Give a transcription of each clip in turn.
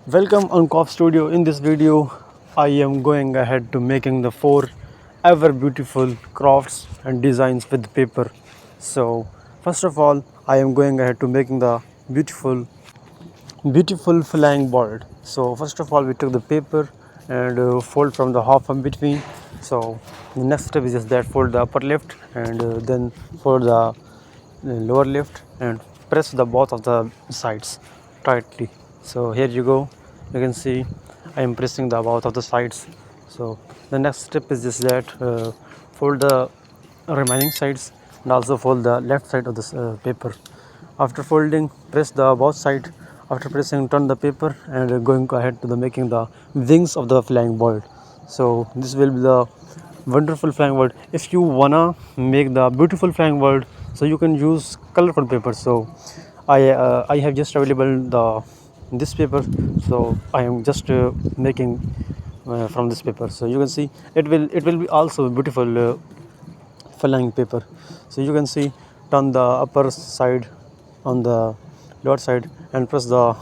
Welcome on Cough Studio. In this video, I am going ahead to making the 4 ever beautiful crafts and designs with paper. So first of all, I am going ahead to making the beautiful flying bird. So first of all, we took the paper and fold from the half in between. So the next step is just that, fold the upper left and then fold the lower left and press the both of the sides tightly. So here you go, you can see I am pressing the both of the sides. So the next step is just that, fold the remaining sides and also fold the left side of this paper. After folding, press the both side. After pressing, turn the paper and going ahead to the making the wings of the flying bird. So this will be the wonderful flying bird. If you wanna make the beautiful flying bird, so you can use colorful paper. So I have just available this paper, so I am just making from this paper. So you can see it will be also beautiful flying paper. So you can see, turn the upper side on the lower side and press the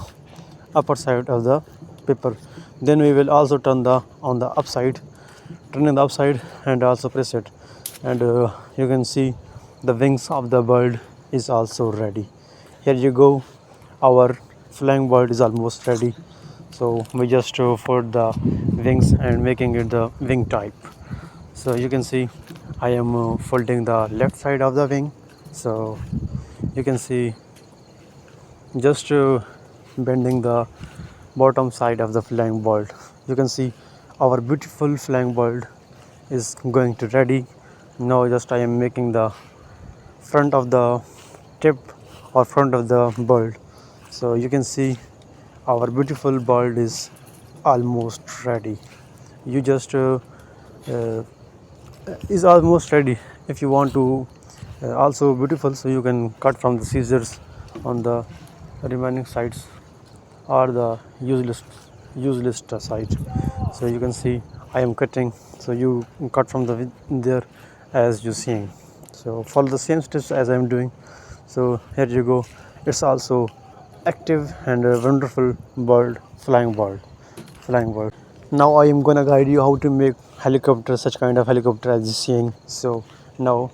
upper side of the paper. Then we will also turn the on the upside, turning the upside and also press it, and you can see the wings of the bird is also ready. Here you go, our flying bird is almost ready. So we just fold the wings and making it the wing type. So you can see I am folding the left side of the wing. So you can see, just bending the bottom side of the flying bird. You can see our beautiful flying bird is going to ready. Now just I am making the front of the tip or front of the bird. So you can see our beautiful bird is almost ready. You just uh, is almost ready. If you want to also beautiful, so you can cut from the scissors on the remaining sides or the useless side. So you can see I am cutting, so you cut from the there as you seeing. So follow the same steps as I am doing. So here you go, it's also active and a wonderful bird, flying bird. Now I am gonna guide you how to make helicopter, such kind of helicopter as you seeing. So now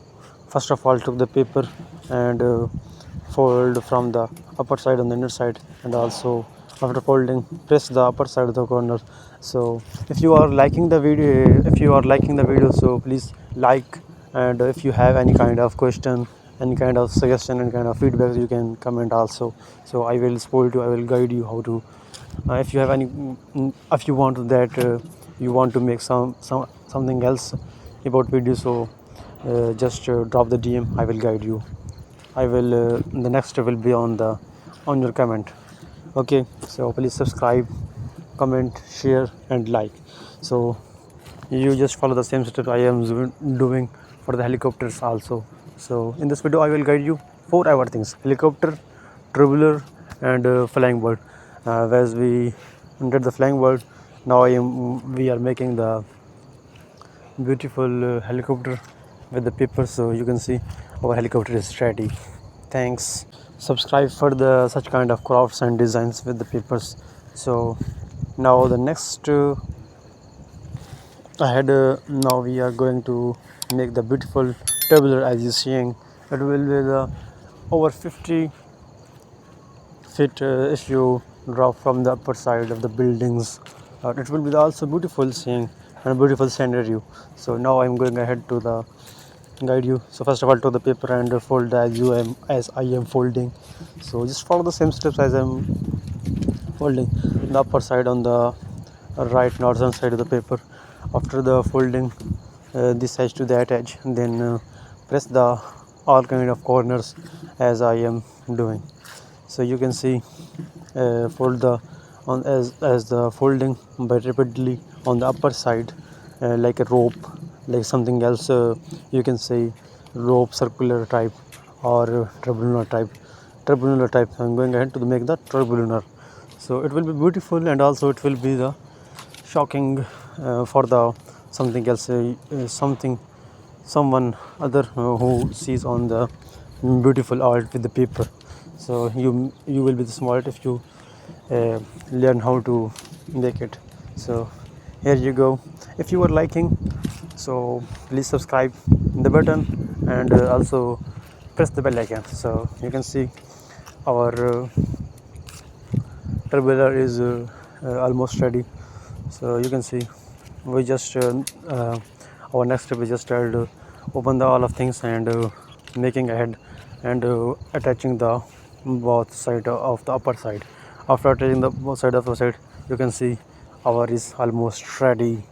first of all, took the paper and fold from the upper side on the inner side, and also after folding, press the upper side of the corner. So if you are liking the video, so please like, and if you have any kind of question, any kind of suggestion, any kind of feedback, you can comment also. So I will support you, I will guide you how to, if you have any, if you want that, you want to make something else about video, so just drop the DM, I will guide you. I will the next step will be on your comment. Okay, so please subscribe, comment, share and like. So you just follow the same steps I am doing for the helicopters also. So in this video I will guide you 4 ever things: helicopter, traveler and flying bird. As we did the flying bird, now we are making the beautiful helicopter with the paper. So you can see our helicopter is ready. Thanks. Subscribe for the such kind of crafts and designs with the papers. So now the next ahead, now we are going to make the beautiful tubular as you seeing. It will be the over 50 feet if you drop from the upper side of the buildings. It will be also beautiful seeing and beautiful scenery. So now I'm going ahead to the guide you. So first of all, to the paper and fold as I am folding. So just follow the same steps as I'm folding. The upper side on the right northern side of the paper. After the folding this edge to that edge, then press the all kind of corners as I am doing. So you can see, fold the on as the folding but repeatedly on the upper side, like a rope, like something else, you can say rope, circular type or triangular type. I'm going ahead to make the triangular. So it will be beautiful and also it will be the shocking for the something else, something someone other who sees on the beautiful art with the paper. So you will be the smart if you uh, learn how to make it. So here you go. If you are liking, so please subscribe the button, and also press the bell icon, so you can see our turbullar is almost ready. So you can see we just our next step is just open the all of things and making a head and attaching the both side of the upper side. After attaching the both side of the side, you can see our is almost ready.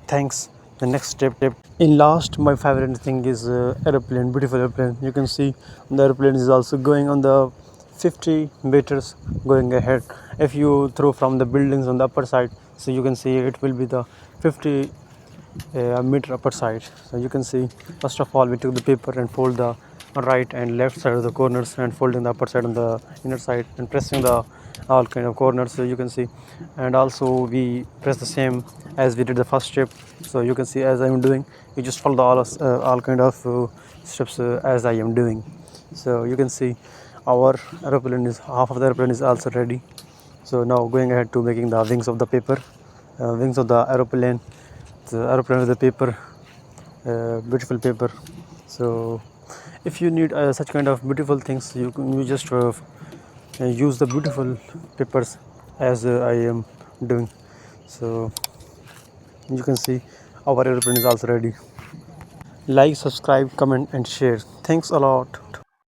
Thanks. The next step in last, my favorite thing is airplane, beautiful airplane. You can see the airplane is also going on the 50 meters going ahead. If you throw from the buildings on the upper side, so you can see it will be the 50 meter upper side. So you can see, first of all we took the paper and fold the right and left side of the corners and folding the upper side on the inner side and pressing the all kind of corners, so you can see. And also we press the same as we did the first step. So you can see, as I am doing, you just follow the all kind of steps as I am doing. So you can see our aeroplane is, half of the aeroplane is also ready. So now going ahead to making the wings of the paper, wings of the aeroplane, the aeroplane with the paper, beautiful paper. So if you need such kind of beautiful things, you just use the beautiful papers as I am doing. So you can see our aeroplane is also ready. Like, subscribe, comment and share. Thanks a lot.